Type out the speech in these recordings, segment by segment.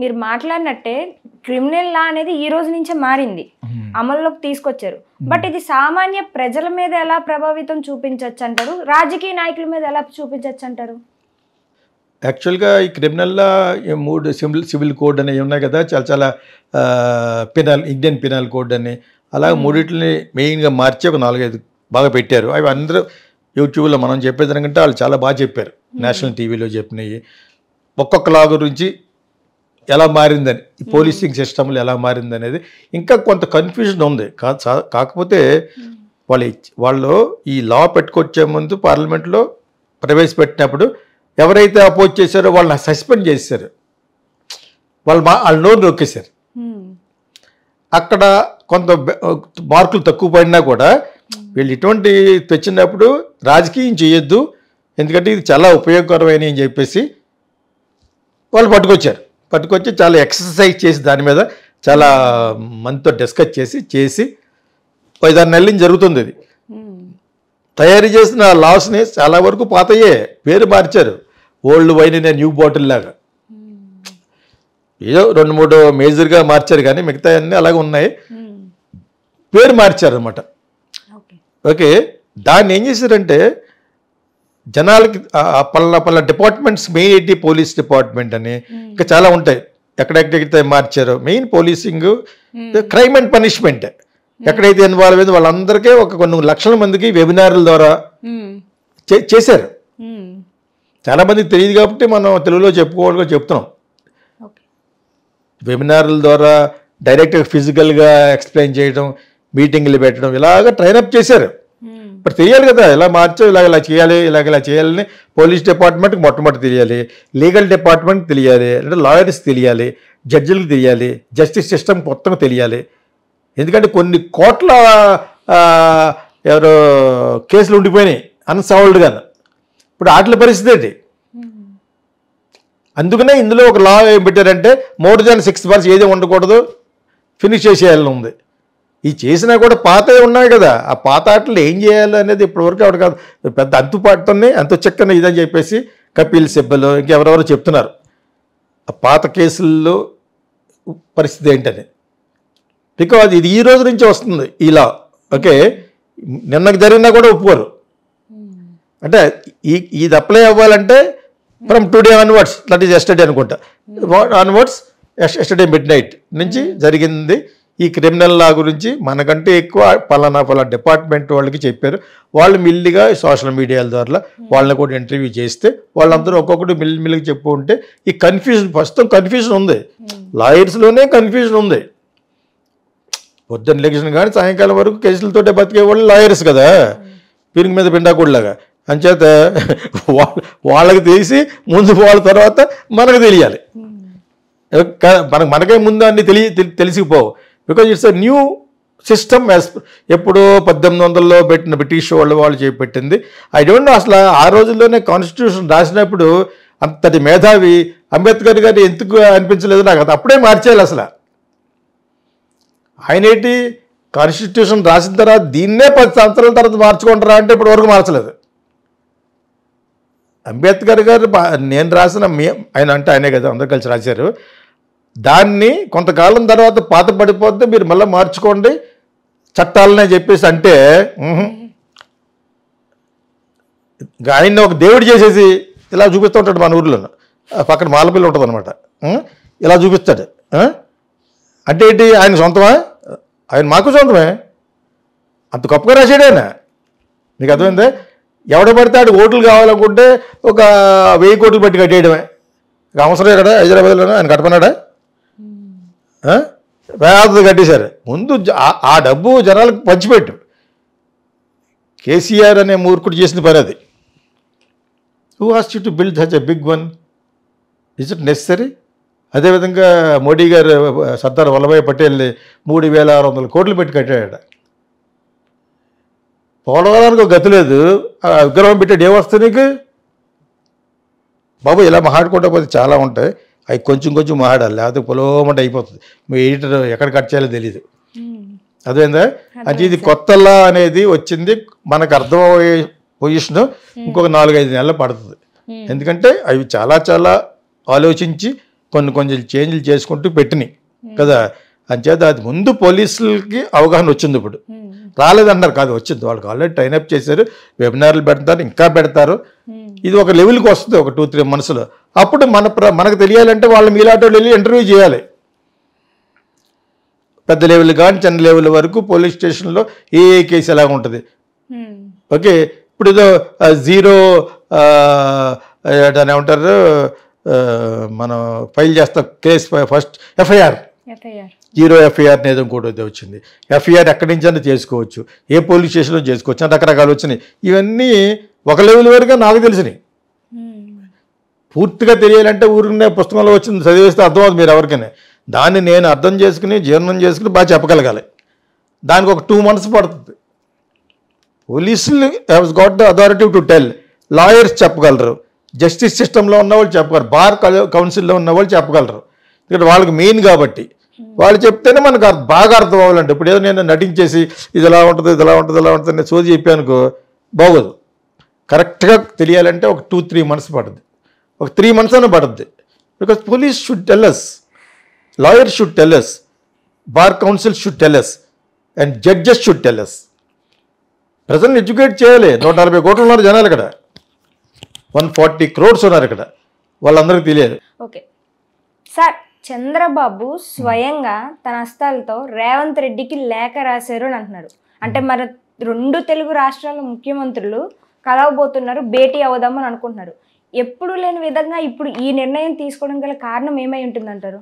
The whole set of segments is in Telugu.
మీరు మాట్లాడినట్టే క్రిమినల్ లా అనేది ఈ రోజు నుంచే మారింది, అమల్లోకి తీసుకొచ్చారు. బట్ ఇది సామాన్య ప్రజల మీద ఎలా ప్రభావితం చూపించవచ్చు అంటారు, రాజకీయ నాయకుల మీద ఎలా చూపించవచ్చు అంటారు? యాక్చువల్గా ఈ క్రిమినల్లా 3 సివిల్ కోడ్ అనేవి ఉన్నాయి కదా, చాలా చాలా ఇండియన్ పినల్ కోడ్ అని, అలా మూడింటిని మెయిన్గా మార్చి ఒక 4-5 బాగా పెట్టారు. అవి అందరూ యూట్యూబ్లో మనం చెప్పేదానికంటే వాళ్ళు చాలా బాగా చెప్పారు, నేషనల్ టీవీలో చెప్పినవి. ఒక్కొక్క లా గురించి ఎలా మారిందని, ఈ పోలీసింగ్ సిస్టమ్లో ఎలా మారింది అనేది ఇంకా కొంత కన్ఫ్యూజన్ ఉంది. కాకపోతే వాళ్ళు ఈ లా పెట్టుకొచ్చే ముందు పార్లమెంట్లో ప్రవేశపెట్టినప్పుడు ఎవరైతే అపోజ్ చేశారో వాళ్ళని సస్పెండ్ చేశారు, వాళ్ళు నోరు నొక్కేశారు. అక్కడ కొంత మార్కులు తక్కువ పడినా కూడా వీళ్ళు ఇటువంటి తెచ్చినప్పుడు రాజకీయం చేయొద్దు, ఎందుకంటే ఇది చాలా ఉపయోగకరమైన అని చెప్పేసి వాళ్ళు పట్టుకొచ్చి చాలా ఎక్సర్సైజ్ చేసి దాని మీద చాలా మనతో డిస్కస్ చేసి 5-6 నెలల నుంచి జరుగుతుంది. ఇది తయారు చేసిన లాస్ని చాలా వరకు పాతయ్యే, పేరు మార్చారు, ఓల్డ్ వైన్ అనే న్యూ బాటిల్ లాగా. ఏదో 2-3 మేజర్గా మార్చారు, కానీ మిగతా అన్నీ అలాగే ఉన్నాయి, పేరు మార్చారు అనమాట. ఓకే, దాన్ని ఏం చేశారంటే జనాలకి పల్ల డిపార్ట్మెంట్స్, మెయిన్ ఏంటి పోలీస్ డిపార్ట్మెంట్ అని ఇంకా చాలా ఉంటాయి, ఎక్కడెక్కడైతే మార్చారో main policing, crime and punishment ఎక్కడైతే ఇన్వాల్వ్ అయిందో వాళ్ళందరికీ కొన్ని లక్షల మందికి వెబినార్ల ద్వారా చేశారు. చాలా మందికి తెలియదు కాబట్టి మనం తెలుగులో చెప్తున్నాం. వెబినార్ల ద్వారా డైరెక్ట్గా ఫిజికల్గా ఎక్స్ప్లెయిన్ చేయడం, మీటింగ్లు పెట్టడం, ఇలాగ ట్రైనప్ చేశారు. ఇప్పుడు తెలియాలి కదా, ఇలా మార్చాం, ఇలా చేయాలి, ఇలా చేయాలని పోలీస్ డిపార్ట్మెంట్కి మొట్టమొదటి తెలియాలి, లీగల్ డిపార్ట్మెంట్ తెలియాలి, అంటే లాయర్స్ తెలియాలి, జడ్జిలకు తెలియాలి, జస్టిస్ సిస్టమ్ మొత్తం తెలియాలి. ఎందుకంటే కొన్ని కోట్ల ఎవరో కేసులు ఉండిపోయినాయి అన్సాల్వ్డ్గా. ఇప్పుడు వాటి పరిస్థితి ఏంటి? అందుకనే ఇందులో ఒక లా ఏం పెట్టారంటే మోర్ దాన్ 6 months ఏది ఉండకూడదు, ఫినిష్ చేసేయాలని ఉంది. ఈ చేసినా కూడా పాతవి ఉన్నాయి కదా, ఆ పాత ఆటలు ఏం చేయాలి అనేది ఇప్పటివరకు ఎవరు కాదు, పెద్ద అంతుపాటుని అంత చెక్కన ఇదని చెప్పేసి కపిల్ సిబ్బలు ఇంకెవరెవరో చెప్తున్నారు ఆ పాత కేసుల్లో పరిస్థితి ఏంటని. బికాజ్ ఇది ఈ రోజు నుంచి వస్తుంది ఈ లా. ఓకే, నిన్నకు జరిగినా కూడా ఒప్పుకోరు. అంటే ఇది అప్లై అవ్వాలంటే from today onwards, that is yesterday అనుకుంటా, ఆన్వర్డ్స్ ఎస్టర్డే మిడ్నైట్ నుంచి జరిగింది. ఈ క్రిమినల్ లా గురించి మనకంటే ఎక్కువ పలానా డిపార్ట్మెంట్ వాళ్ళకి చెప్పారు. వాళ్ళు మిల్లిగా సోషల్ మీడియాల ద్వారా వాళ్ళని కూడా ఇంటర్వ్యూ చేస్తే వాళ్ళందరూ ఒక్కొక్కటి మిల్లికి చెప్పు ఉంటే ఈ కన్ఫ్యూజన్, ప్రస్తుతం కన్ఫ్యూజన్ ఉంది, లాయర్స్లోనే కన్ఫ్యూజన్ ఉంది. పొద్దున్న లెక్షన్ కానీ సాయంకాలం వరకు కేసులతోటే బతికే వాళ్ళు లాయర్స్ కదా, పిరుగు మీద పిండాకుడిలాగా. అంచేత వాళ్ళకి తెలిసి ముందు వాళ్ళ తర్వాత మనకు తెలియాలి. మనకే ముందు అన్ని తెలిసిపోవు. Because it's a new system. ఎప్పుడో 1800లో పెట్టిన బ్రిటిష్ వాళ్ళు చేపెట్టింది. ఐ డోంట్ నో అసలు ఆ రోజుల్లోనే కాన్స్టిట్యూషన్ రాసినప్పుడు అంతటి మేధావి అంబేద్కర్ గారు ఎందుకు అనిపించలేదు నాకు, అది అప్పుడే మార్చేయాలి అసలు. ఆయన ఏంటి కాన్స్టిట్యూషన్ రాసిన తర్వాత దీన్నే 10 సంవత్సరాల తర్వాత మార్చుకుంటారా అంటే ఇప్పటి వరకు మార్చలేదు. అంబేద్కర్ గారు నేను రాసిన ఆయన అంటే ఆయనే కదా, అందరూ కలిసి రాశారు. దాన్ని కొంతకాలం తర్వాత పాత పడిపోతే మీరు మళ్ళీ మార్చుకోండి చట్టాలనే చెప్పేసి అంటే ఆయన్ని ఒక దేవుడు చేసేసి ఇలా చూపిస్తూ ఉంటాడు. మన ఊర్లో పక్కన మాలపిల్లి ఉంటుంది అనమాట, ఇలా చూపిస్తాడు. అంటే ఏంటి, ఆయన సొంతమా? ఆయన మాకు సొంతమే, అంత గొప్పగా రాశాడు ఆయన. మీకు అర్థమైందే? ఎవడ పడితే ఓట్లు కావాలనుకుంటే ఒక 1000 కోట్లు పెట్టి కట్టేయడమే. అవసరం కదా హైదరాబాద్లోనే ఆయన కట్టమన్నాడా? వేద కట్టేశారు. ముందు ఆ డబ్బు జనాలకు పంచిపెట్టు. కేసీఆర్ అనే మూర్ఖుడు చేసిన పని అది. Who asked you to build such a big one? Is it necessary? అదేవిధంగా మోడీ గారు సర్దార్ వల్లభాయ్ పటేల్ని 3600 కోట్లు పెట్టి కట్టాడు. పోలవరానికి ఒక గతి లేదు, విగ్రహం పెట్టాడు, ఏమొస్తుంది నీకు బాబు? ఇలా మాట్లాడుకుంటా పోతే చాలా ఉంటాయి, అవి కొంచెం కొంచెం మాట్లాడాలి, లేకపోతే పొలోమంట అయిపోతుంది. మీ ఎడిటర్ ఎక్కడ కట్ చేయాలో తెలియదు. అదేందా? అంటే ఇది కొత్తలా అనేది వచ్చింది, మనకు అర్థమయ్యే పొజిషన్ ఇంకొక 4-5 నెలలు పడుతుంది. ఎందుకంటే అవి చాలా చాలా ఆలోచించి కొంచెం చేంజ్లు చేసుకుంటూ పెట్టినాయి కదా. అంచేత అది ముందు పోలీసులకి అవగాహన వచ్చింది, ఇప్పుడు రాలేదన్నారు కాదు, వచ్చింది. వాళ్ళకి ఆల్రెడీ ట్రైనప్ చేశారు, వెబినార్లు పెడతారు, ఇంకా పెడతారు. ఇది ఒక లెవెల్కి వస్తుంది ఒక 2-3 monthsలో. అప్పుడు మనకు తెలియాలంటే వాళ్ళు మీలాంటి వాళ్ళు వెళ్ళి ఇంటర్వ్యూ చేయాలి. పెద్ద లెవెల్ కానీ చిన్న లెవెల్ వరకు పోలీస్ స్టేషన్లో ఏ కేసు ఎలాగ ఉంటుంది. ఓకే, ఇప్పుడు ఏదో జీరో దాన్ని ఏమంటారు, మనం ఫైల్ చేస్తాం case, first FIR, zero FIR అనేది ఇంకోటి వచ్చింది. ఎఫ్ఐఆర్ ఎక్కడి నుంచి అయినా చేసుకోవచ్చు, ఏ పోలీస్ స్టేషన్లో చేసుకోవచ్చు అని రకరకాలు వచ్చినాయి. ఇవన్నీ ఒక లెవెల్ వరకు నాకు తెలిసినాయి. పూర్తిగా తెలియాలంటే ఊరినే పుస్తకంలో వచ్చింది చదివేస్తే అర్థం అవుతుంది మీరు ఎవరికైనా. దాన్ని నేను అర్థం చేసుకుని జీర్ణం చేసుకుని బాగా చెప్పగలగాలి. దానికి ఒక 2 months పడుతుంది. పోలీసులు have got the authority to tell, lawyers చెప్పగలరు, జస్టిస్ సిస్టంలో ఉన్న వాళ్ళు చెప్పగలరు, బార్ కౌన్సిల్లో ఉన్న వాళ్ళు చెప్పగలరు. ఇక్కడ వాళ్ళకి మెయిన్ కాబట్టి వాళ్ళు చెప్తేనే మనకు బాగా అర్థం అవ్వాలంటే. ఇప్పుడు ఏదో నేను నటించేసి ఇది ఎలా ఉంటుంది ఇది ఎలా ఉంటుంది ఇలా ఉంటుంది నేను సోది చెప్పానుకో బాగోదు. కరెక్ట్గా తెలియాలంటే ఒక 2-3 months పడుతుంది, ఒక 3 months అయినా పడుతుంది. Because police should tell us, lawyers should tell us, bar council should tell us, and judges should tell us. ప్రజల్ని ఎడ్యుకేట్ చేయాలి. 140 కోట్లు ఉన్నారు జనాలు ఇక్కడ, 140 crores ఉన్నారు ఇక్కడ, వాళ్ళందరికీ తెలియాలి. ఓకే సార్, చంద్రబాబు స్వయంగా తన హస్తాలతో రేవంత్ రెడ్డికి లేఖ రాశారు అని అంటున్నారు. అంటే మన 2 తెలుగు రాష్ట్రాల ముఖ్యమంత్రులు కలవబోతున్నారు, భేటీ అవుదామని అనుకుంటున్నారు. ఎప్పుడు లేని విధంగా ఇప్పుడు ఈ నిర్ణయం తీసుకోవడం గల కారణం ఏమై ఉంటుందంటారు?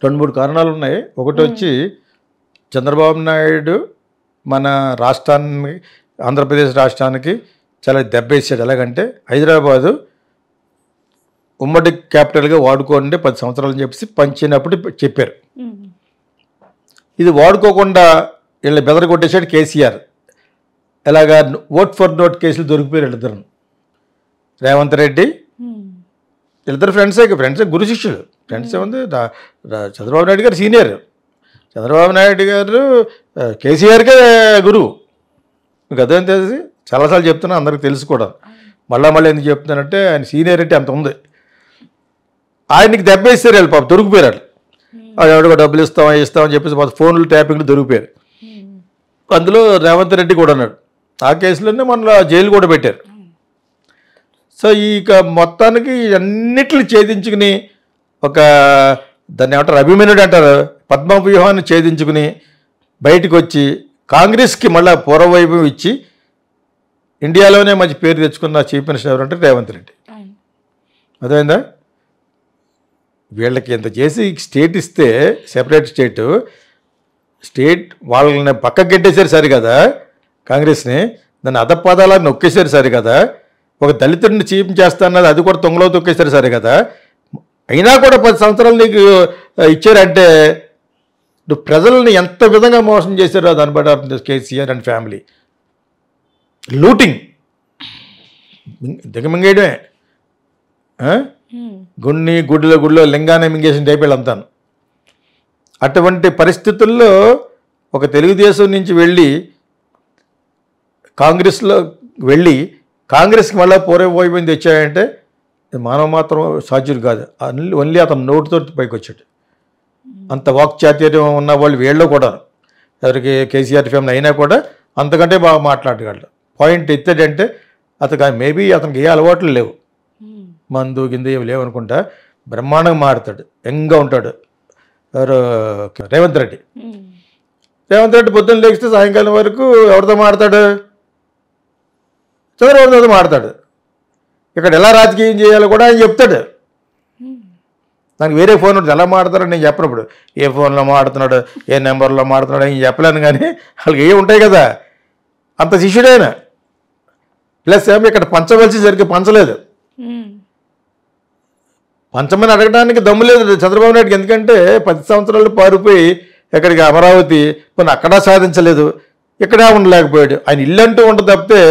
2-3 కారణాలు ఉన్నాయి. ఒకటి వచ్చి చంద్రబాబు నాయుడు మన రాష్ట్రాన్ని, ఆంధ్రప్రదేశ్ రాష్ట్రానికి చాలా దెబ్బేసాడు. ఎలాగంటే హైదరాబాదు ఉమ్మడి క్యాపిటల్గా వాడుకోండి 10 సంవత్సరాలు అని చెప్పేసి పంచినప్పుడు చెప్పారు. ఇది వాడుకోకుండా వీళ్ళని బెదరగొట్టేసాడు కేసీఆర్. ఎలాగా ఓట్ ఫర్ నోట్ కేసులు దొరికిపోయారు వీళ్ళిద్దరు, రేవంత్ రెడ్డి. వీళ్ళిద్దరు ఫ్రెండ్సే, గురు శిష్యులు. ఫ్రెండ్స్ ఏముంది, చంద్రబాబు నాయుడు గారు సీనియర్, చంద్రబాబు నాయుడు గారు కేసీఆర్కే గురువు. మీకు అదేం తెలిసి చాలాసార్లు చెప్తున్నా, అందరికి తెలుసు కూడా. మళ్ళీ ఎందుకు చెప్తున్నానంటే ఆయన సీనియారిటీ అంత ఉంది. ఆయనకి దెబ్బేస్తారు వాళ్ళు, పాప దొరికిపోయారు. వాళ్ళు ఎవరికో డబ్బులు ఇస్తామని చెప్పేసి మొత్తం ఫోన్లు ట్యాపింగ్లు దొరికిపోయారు. అందులో రేవంత్ రెడ్డి కూడా ఉన్నాడు. ఆ కేసులోనే మన జైలు కూడా పెట్టారు. సో ఇక మొత్తానికి అన్నిటిని ఛేదించుకుని ఒక దాన్ని ఏమంటారు, అభిమన్యుడు అంటారు, పద్మవ్యూహాన్ని ఛేదించుకుని బయటకు వచ్చి కాంగ్రెస్కి మళ్ళీ పూర్వవైభవం ఇచ్చి ఇండియాలోనే మంచి పేరు తెచ్చుకున్న చీఫ్ మినిస్టర్ ఎవరంటే రేవంత్ రెడ్డి. అదేందా, వీళ్ళకి ఇంత చేసి స్టేట్ ఇస్తే, సెపరేట్ స్టేట్ వాళ్ళని పక్కకు గెట్టేశారు సరి కదా, కాంగ్రెస్ని దాన్ని అధపదాలకు నొక్కేశారు సరి కదా, ఒక దళితుడిని చీఫ్ చేస్తాన్నది అది కూడా తొంగలో తొక్కేశారు సరి కదా. అయినా కూడా 10 సంవత్సరాలు నీకు ఇచ్చారంటే నువ్వు ప్రజల్ని ఎంత విధంగా మోసం చేశారో దాన్ని బట్టి అర్థం చేసి కేసీఆర్ అండ్ ఫ్యామిలీ లూటింగ్, దిగమింగేయడమే, గుడిలో లింగాన్ని మింగేసిన టైప్ అంతాను. అటువంటి పరిస్థితుల్లో ఒక తెలుగుదేశం నుంచి వెళ్ళి కాంగ్రెస్లో వెళ్ళి కాంగ్రెస్కి మళ్ళీ పూర్వవైభవం తెచ్చాయంటే మానవ మాత్రం సాధ్యుడు కాదు. ఓన్లీ అతను నోటితో పైకి వచ్చాడు. అంత వాక్చాతుర్యం ఉన్న వాళ్ళు వీళ్ళు కూడా, ఎవరికి కేసీఆర్ ఫ్యామిలీ అయినా కూడా అంతకంటే బాగా మాట్లాడగలడు. పాయింట్ ఎత్తాడంటే అతను మేబీ అతనికి ఏ అలవాట్లు లేవు, మందు గిందు ఏమి లేవనుకుంటా, బ్రహ్మాండంగా మారుతాడు, యంగ్గా ఉంటాడు. ఎవరు, రేవంత్ రెడ్డి పొద్దున్న లేస్తే సాయంకాలం వరకు ఎవరితో మాడతాడు, చంద్రబాబుతో మాడతాడు. ఇక్కడ ఎలా రాజకీయం చేయాలో కూడా ఆయన చెప్తాడు. నాకు వేరే ఫోన్ ఉంటుంది, ఎలా మాడతారని నేను చెప్పినప్పుడు ఏ ఫోన్లో మాడుతున్నాడు, ఏ నెంబర్లో మాడుతున్నాడు అని చెప్పలేను. కానీ వాళ్ళకి ఏ ఉంటాయి కదా, అంత శిష్యుడైన. ప్లస్ ఏమో ఇక్కడ పంచవలసి సరిగ్గా పంచలేదు, పంచమని అడగడానికి దమ్ము లేదు చంద్రబాబు నాయుడుకి. ఎందుకంటే 10 సంవత్సరాలు పారిపోయి ఎక్కడికి అమరావతి కొన్ని అక్కడ సాధించలేదు, ఇక్కడ ఉండలేకపోయాడు. ఆయన ఇల్లు అంటూ ఉంటుంది తప్పితే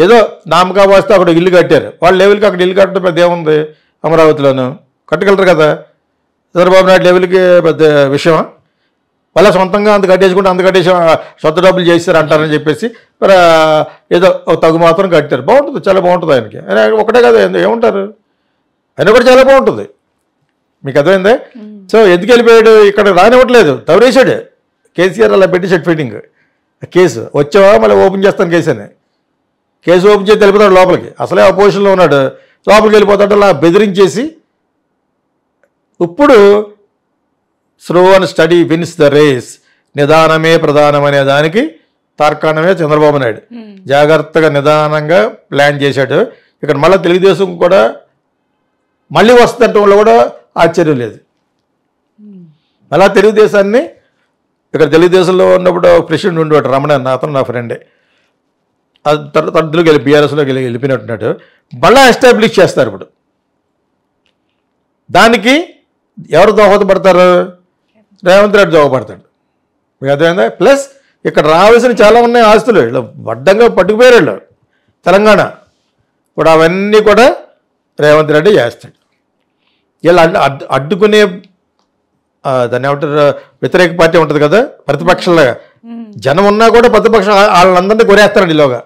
ఏదో నామకా వస్తే అక్కడ ఇల్లు కట్టారు. వాళ్ళ లెవెల్కి అక్కడ ఇల్లు కట్టడం పెద్ద ఏముంది, అమరావతిలోనూ కట్టగలరు కదా. చంద్రబాబు నాయుడు లెవెల్కి పెద్ద విషయమా? వాళ్ళ సొంతంగా అంత కట్టేసి సొంత డబ్బులు చేస్తారు అంటారని చెప్పేసి మరి ఏదో తగు మాత్రం కట్టారు. బాగుంటుంది, చాలా బాగుంటుంది ఆయనకి. ఆయన ఒకటే కదా ఏముంటారు, ఆయన కూడా చాలా బాగుంటుంది. మీకు అర్థమైందే. సో ఎందుకు వెళ్ళిపోయాడు, ఇక్కడ రానివ్వట్లేదు, తవరేశాడు కేసీఆర్, అలా పెట్టి షెట్ ఫిట్టింగ్ కేసు. వచ్చావా మళ్ళీ ఓపెన్ చేస్తాను కేసు అని, కేసు ఓపెన్ చేసి వెళ్ళిపోతాడు లోపలికి, అసలే అపోజిషన్లో ఉన్నాడు, లోపలికి వెళ్ళిపోతాడు అలా బెదిరించేసి. ఇప్పుడు slow and steady wins the race, నిదానమే ప్రధానం అనే దానికి తార్కాణమే చంద్రబాబు నాయుడు. జాగ్రత్తగా నిదానంగా ప్లాన్ చేశాడు. ఇక్కడ మళ్ళీ తెలుగుదేశం కూడా మళ్ళీ వస్తుందంటే కూడా ఆశ్చర్యం లేదు. అలా తెలుగుదేశాన్ని, ఇక్కడ తెలుగుదేశంలో ఉన్నప్పుడు ప్రెసిడెంట్ ఉండేవాడు రమణ అన్న, అతను నా ఫ్రెండే, అది తరతలోకి వెళ్ళి బీఆర్ఎస్లోకి వెళ్ళిపోయినట్టున్నాడు. మళ్ళీ ఎస్టాబ్లిష్ చేస్తారు. ఇప్పుడు దానికి ఎవరు దోహదపడతారు, రేవంత్ రెడ్డి దోహదపడతాడు. మీకు అర్థమైందా. ప్లస్ ఇక్కడ రావాల్సిన చాలా ఉన్నాయి ఆస్తులు, వీళ్ళు వడ్డంగా పట్టుకుపోయారు వీళ్ళు తెలంగాణ. ఇప్పుడు అవన్నీ కూడా రేవంత్ రెడ్డి చేస్తాడు. వీళ్ళు అడ్డుకునే దాన్ని ఏమంటారు, వ్యతిరేక పార్టీ ఉంటుంది కదా ప్రతిపక్షంలాగా, జనం ఉన్నా కూడా ప్రతిపక్షం వాళ్ళందరినీ కొరేస్తాడు ఈలోగా.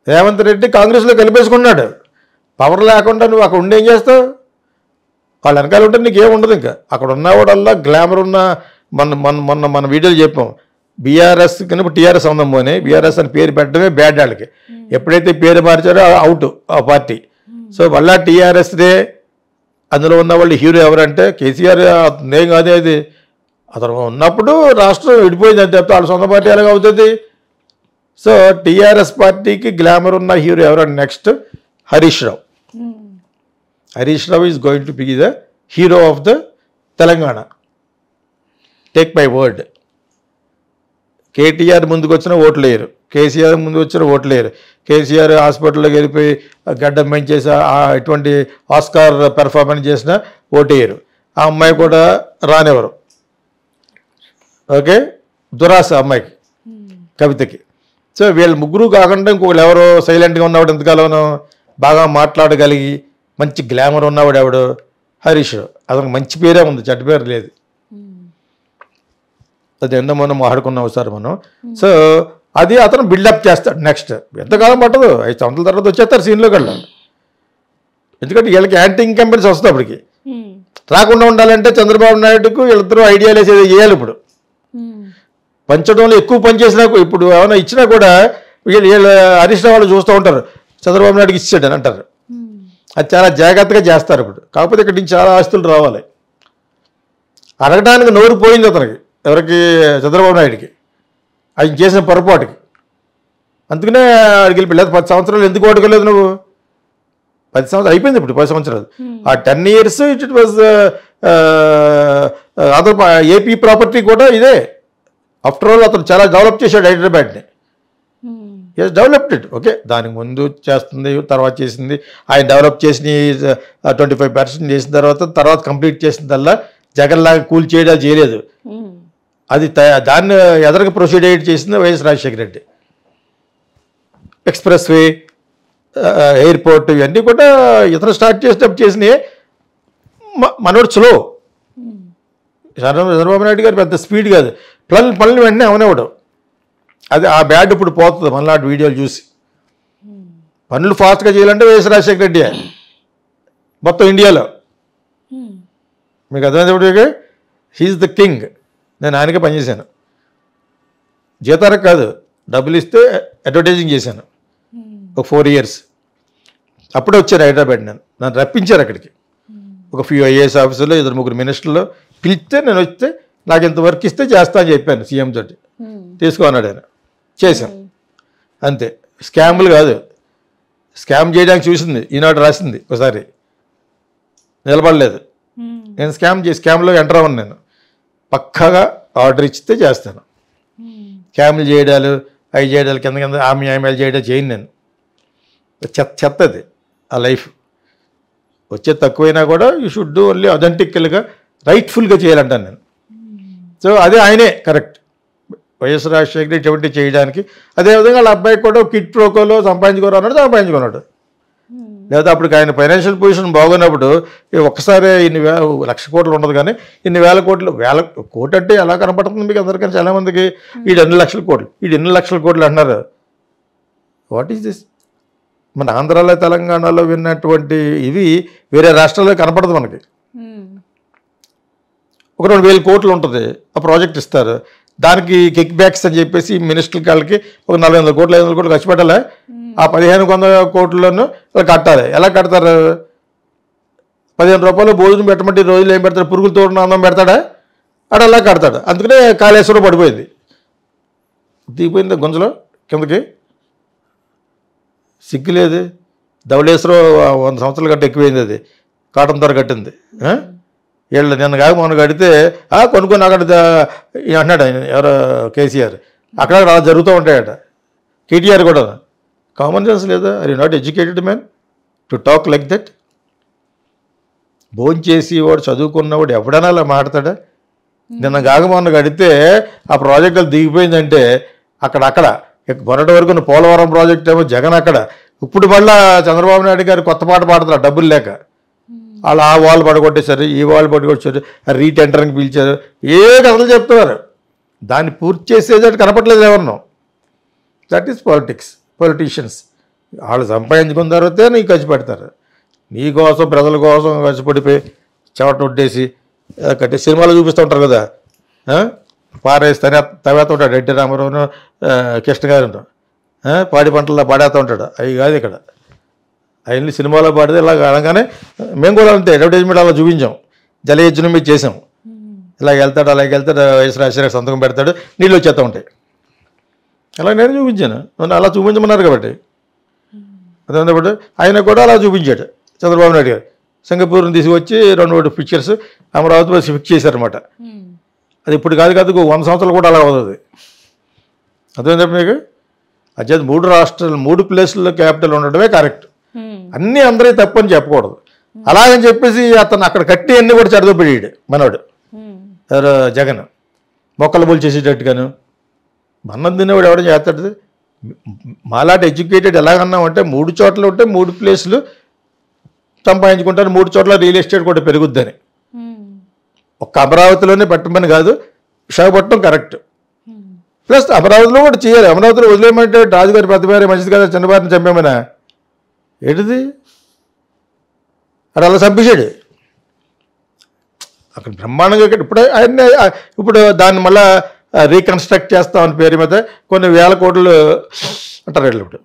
రేవంత్ రెడ్డి కాంగ్రెస్లో కలిపేసుకున్నాడు. పవర్ లేకుండా నువ్వు అక్కడ ఉండి ఏం చేస్తావు, వాళ్ళ వెనకాల ఉంటే నీకేం ఉండదు. ఇంకా అక్కడ ఉన్నవాడల్లా గ్లామర్ ఉన్న మన వీడియోలు చెప్పాం, బీఆర్ఎస్ కనుక టీఆర్ఎస్ ఉందాం పోనీ, బీఆర్ఎస్ అని పేరు పెట్టడమే బ్యాడ్ వాళ్ళకి. ఎప్పుడైతే పేరు మార్చారో అవుట్ ఆ పార్టీ. సో మళ్ళా టీఆర్ఎస్నే అందులో ఉన్న వాళ్ళు హీరో ఎవరంటే కేసీఆర్ నేను కాదే, అది అతను ఉన్నప్పుడు రాష్ట్రం విడిపోయింది అని చెప్తే వాళ్ళ సొంత పార్టీ ఎలాగ అవుతుంది. సో టీఆర్ఎస్ పార్టీకి గ్లామర్ ఉన్న హీరో ఎవరంటే next Harish Rao. Harish Rao is going to be the hero of the Telangana, take my word. KTR ముందుకు వచ్చిన ఓట్లు వేయరు, కేసీఆర్ ముందు వచ్చిన ఓట్లు వేయరు. కేసీఆర్ హాస్పిటల్లోకి వెళ్ళిపోయి గడ్డం పెంచేసి ఎటువంటి ఆస్కార్ పెర్ఫార్మెన్స్ చేసినా ఓటు వేయరు. ఆ అమ్మాయి కూడా రానివ్వరు. ఓకే, దురాశ అమ్మాయికి, కవితకి. సో వీళ్ళు ముగ్గురు కాకుండా ఇంకొకళ్ళు ఎవరో సైలెంట్గా ఉన్నవాడు, ఎంతకాలం బాగా మాట్లాడగలిగి మంచి గ్లామర్ ఉన్నవాడు ఎవడు, హరీష్. అతనికి మంచి పేరే ఉంది, చెడ్డ పేరు లేదు. అది ఎన్నో మనం మాట్లాడుకున్నాం ఒకసారి మనం. సో అది అతను బిల్డప్ చేస్తాడు. నెక్స్ట్ ఎంతకాలం పట్టదు, 5 సంవత్సరాల తర్వాత వచ్చేస్తారు సీన్లోకి వెళ్ళాలి. ఎందుకంటే వీళ్ళకి యాంటీ ఇన్కంబెన్స్ వస్తుంది. అప్పటికి రాకుండా ఉండాలంటే చంద్రబాబు నాయుడుకు వీళ్ళిద్దరూ ఐడియాలు వేసేది చేయాలి. ఇప్పుడు పంచడంలో ఎక్కువ పని చేసినా, ఇప్పుడు ఏమైనా ఇచ్చినా కూడా వీళ్ళు హరీష్ రావు వాళ్ళు చూస్తూ ఉంటారు, చంద్రబాబు నాయుడుకి ఇచ్చాడు అని అంటారు. అది చాలా జాగ్రత్తగా చేస్తారు ఇప్పుడు. కాకపోతే ఇక్కడి నుంచి చాలా ఆస్తులు రావాలి. అడగడానికి నోరు పోయింది అతనికి, ఎవరికి, చంద్రబాబు నాయుడికి, ఆయన చేసిన పొరపాటుకి. అందుకనే అడిగి వెళ్ళిపోలేదు. 10 సంవత్సరాలు ఎందుకు ఓడుకోలేదు నువ్వు? 10 సంవత్సరాలు అయిపోయింది, ఇప్పుడు 10 సంవత్సరాలు. ఆ 10 years it was other AP property కూడా ఇదే. ఆఫ్టర్ ఆల్ అతను చాలా డెవలప్ చేశాడు హైదరాబాద్ని. Yes, developed it. ఓకే, దానికి ముందు చేస్తుంది, తర్వాత చేసింది. ఆయన డెవలప్ చేసిన 25% చేసిన తర్వాత కంప్లీట్ చేసిందల్లా జగన్లాగా కూల్ చేయడాలు చేయలేదు. అది దాన్ని ఎదరికి ప్రొసీడ్ చేసింది YS Rajasekhara Reddy. Express way, airport, ఇవన్నీ కూడా ఇతను స్టార్ట్ చేసినప్పుడు చేసినాయి. మనోడు స్లో. చంద్రబాబు నాయుడు గారు పెద్ద స్పీడ్ కాదు, పనులు వెంటనే అవనివ్వడం. అది ఆ బ్యాడ్ ఇప్పుడు పోతుంది మనలాంటి వీడియోలు చూసి. పనులు ఫాస్ట్గా చేయాలంటే వైఎస్ రాజశేఖర రెడ్డి మొత్తం ఇండియాలో. మీకు అర్థమైనప్పుడు హీఈస్ ద కింగ్. నేను ఆయనకే పనిచేశాను, జీతానికి కాదు, డబ్బులు ఇస్తే అడ్వర్టైజింగ్ చేశాను ఒక 4 years. అప్పుడే వచ్చారు హైదరాబాద్. నన్ను రప్పించారు అక్కడికి. ఒక ఫ్యూ ఐఏఎస్ ఆఫీసర్లు, 2-3 మినిస్టర్లు పిలిస్తే నేను వస్తే నాకు ఇంత వర్క్ ఇస్తే చేస్తా అని చెప్పాను సీఎం తోటి. తీసుకోన్నాడు ఆయన, చేశాను అంతే. స్కాములు కాదు, స్కామ్ చేయడానికి చూసింది ఈనాడు రాసింది ఒకసారి, నిలబడలేదు. నేను స్కామ్లో ఎంటర్ అవ్వను. నేను పక్కాగా ఆర్డర్ ఇచ్చితే చేస్తాను. స్కామ్లు చేయడాలు, అవి చేయడాలు, కింద ఆమెలు చేయడాలు చేయను నేను. చెత్తది ఆ లైఫ్. వచ్చే తక్కువైనా కూడా యూ షుడ్ డూ ఓన్లీ అథెంటికల్గా, రైట్ఫుల్గా చేయాలంటాను నేను. సో అదే ఆయనే కరెక్ట్, వైఎస్ రాజశేఖర ఇటువంటి చేయడానికి. అదేవిధంగా వాళ్ళ అబ్బాయికి కూడా కిట్ ప్రోకోలో సంపాదించుకున్నాడు. లేదా అప్పుడు ఆయన ఫైనాన్షియల్ పొజిషన్ బాగున్నప్పుడు ఒక్కసారి ఇన్ని 1,00,000 కోట్లు ఉండదు, కానీ ఇన్ని 1,000 కోట్లు, 1,000 కోట్లు అంటే ఎలా కనపడుతుంది మీకు అందరికీ? చాలామందికి వీడు 2 లక్షల కోట్లు, వీడు 2 లక్షల కోట్లు అంటున్నారు. What is this? మన ఆంధ్రాలో తెలంగాణలో విన్నటువంటి ఇవి వేరే రాష్ట్రాల్లో కనపడదు మనకి. ఒక 2,000 కోట్లు ఉంటుంది, ఆ ప్రాజెక్ట్ ఇస్తారు, దానికి కిక్ బ్యాక్స్ అని చెప్పేసి మినిస్టర్ వాళ్ళకి ఒక 400 కోట్లు 500 కోట్లు ఖర్చు పెట్టాలి. ఆ 1500 కోట్లను కట్టాలి. ఎలా కడతారు? 15 రూపాయలు భోజనం పెట్టమంటే రోజులు ఏం పెడతాడు? పురుగులు తోడిన అన్నం పెడతాడా? అటు అలా కడతాడు. అందుకనే కాళేశ్వరం పడిపోయింది, దిగిపోయింది గుంజలో కిందకి. సిగ్గులేదు. ధవళేశ్వరం 100 సంవత్సరాల కంటే ఎక్కువైంది, అది కాటన్ ధర కట్టింది. వీళ్ళు నిన్న కాక మొన్న కడితే కొనుక్కొని అక్కడ అంటున్నాడు ఆయన, ఎవరో కేసీఆర్. అక్కడ అలా జరుగుతూ ఉంటాయట. కేటీఆర్ కూడా. కామన్ సెన్స్ లేదా? Are you not educated man to talk like that? భోజనం చేసి వాడు చదువుకున్నవాడు ఎవడైనా అలా మాట్లాడతాడా? నిన్న కాక మొన్న కడితే ఆ ప్రాజెక్టులు దిగిపోయిందంటే అక్కడ మొన్నటి వరకు పోలవరం ప్రాజెక్ట్ ఏమో జగన్ అక్కడ. ఇప్పుడు మళ్ళీ చంద్రబాబు నాయుడు గారు కొత్త పాట పాడుతున్నారు డబ్బులు లేక. వాళ్ళు ఆ వాళ్ళు పడగొట్టేశారు, ఈ వాళ్ళు పడగొట్టేశారు, రీటెండరింగ్ పిలిచారు, ఏ కథలు చెప్తున్నారు. దాన్ని పూర్తి చేసేది కనపట్లేదు ఎవరినో. That is politics. పొలిటీషియన్స్ వాళ్ళు సంపాదించుకున్న తర్వాతే నీకు ఖర్చు పెడతారు. నీ కోసం ప్రజల కోసం ఖర్చు పడిపోయి చెవట ఉట్టేసి కట్టి సినిమాలు చూపిస్తూ ఉంటారు కదా, పారేస్తానే తవేస్తూ ఉంటాడు ఎన్టీ రామారావును, కృష్ణ గారు పాడి పంటల్లో పాడేస్తూ ఉంటాడు. అవి కాదు ఇక్కడ. అవన్నీ సినిమాలో పాడితే ఇలా అనగానే మేము కూడా అంతే అడ్వర్టైజ్మెంట్ అలా చూపించాం, జలయజ్ఞం మీద చేసాం. ఇలాగ వెళ్తాడు అలాగే వెళ్తాడు, వైఎస్ రాజశేఖర సంతకం పెడతాడు, నీళ్ళు వచ్చేస్తూ ఉంటాయి. అలా నేను చూపించాను, నన్ను అలా చూపించమన్నారు కాబట్టి. అదేంటప్పుడు ఆయన కూడా అలా చూపించాడు చంద్రబాబు నాయుడు గారు. సింగపూర్ని తీసుకొచ్చి 2 పిక్చర్స్ అమరావతిలో ఫిక్స్ చేశారనమాట. అది ఇప్పుడు కాదు 100 సంవత్సరాలు కూడా అలా అవుతుంది. అదేంటప్పుడు మీకు అదే 3 రాష్ట్రాలు 3 ప్లేసుల్లో క్యాపిటల్ ఉండడమే కరెక్ట్. అన్నీ అందరికీ తప్పని చెప్పకూడదు. అలాగని చెప్పేసి అతను అక్కడ కట్టి అన్నీ కూడా చెడదొప్పాడు మనోడు జగన్. మొక్కలు బోల్ చేసేటట్టుగాను అన్నం తినేవాడు ఎవడో చేస్తాడు. మాలాంటి ఎడ్యుకేటెడ్ ఎలాగన్నామంటే 3 చోట్ల ఉంటే 3 ప్లేసులు సంపాదించుకుంటారు, 3 చోట్ల రియల్ ఎస్టేట్ కూడా పెరుగుద్దని. ఒక్క అమరావతిలోనే పెట్టమని కాదు, విశాఖపట్నం కరెక్ట్. ప్లస్ అమరావతిలో కూడా చేయాలి. అమరావతిలో వదిలేయమంటే రాజుగారి పెద్దవారి మంచిది కదా, చిన్నవారిని చంపేమనా ఏంటిది? అక్కడ అలా చంపేశాడు. అక్కడ బ్రహ్మాండంగా ఇప్పుడు దాన్ని మళ్ళీ రీకన్స్ట్రక్ట్ చేస్తామని పేరు మీద కొన్ని వేల కోట్లు అంటారు. ఇప్పుడు